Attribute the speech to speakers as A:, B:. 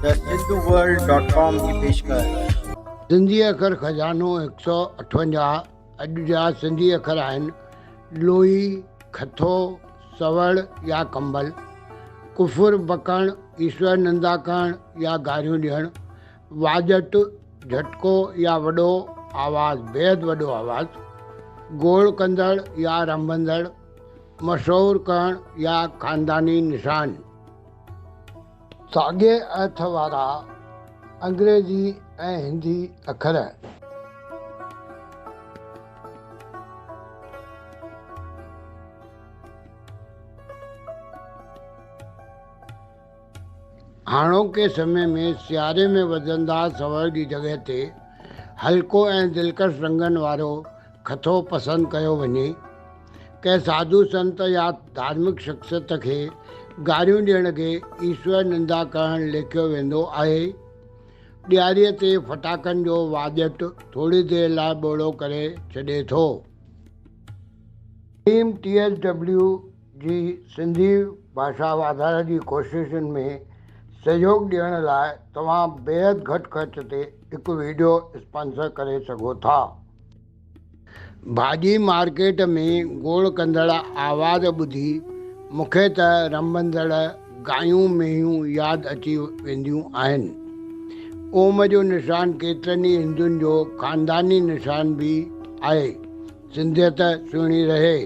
A: The सिंधुवर्ल्ड.com की पेशकश।
B: सिंधी अखर खजानो 158। अॼु जा सिंधी अखर आहिनि लोई, खथो, सवड़ या कंबल, कुफुर बकण, ईश्वर निंदा करण या गारियूं ॾियणु, वाजट, झटको या वॾो आवाज़, बेहद वॾो आवाज़, गोड़ कंदड़ या रंबंदड़, मशहूर करण या ख़ानदानी निशान। साॻिए अर्थ वारा अंग्रेज़ी ऐं हिंदी अखर। हाणोके समय में सियारे में वधंदा सवड़ जी जॻह ते हल्को ऐं दिलकश रंगनि वारो खथो पसंदि कयो वञे। कंहिं साधु संत या धार्मिक शख़्सियत खे गारियूं ॾियण खे ईश्वर निंदा करणु लेखियो वेंदो आहे। ॾियारीअ ते फटाकनि जो वाजट थोरी देरि लाइ ॿोड़ो करे छॾे थो। टीम TSW जी सिंधी भाषा वाधारे जी कोशिशुनि में सहयोग ॾियण लाइ तव्हां बेहद घटि ख़र्च ते हिकु वीडियो स्पॉन्सर करे सघो था। भाॼी मार्केट में गोड़ कंदड़ आवाज़ ॿुधी मूंखे त रंबंदड़ गायूं मेंहियूं यादि अची वेंदियूं आहिनि। ओम जो निशान केतिरनि ई हिंदुनि जो ख़ानदानी निशान बि आहे। सिंधियत सुहिणी रहे।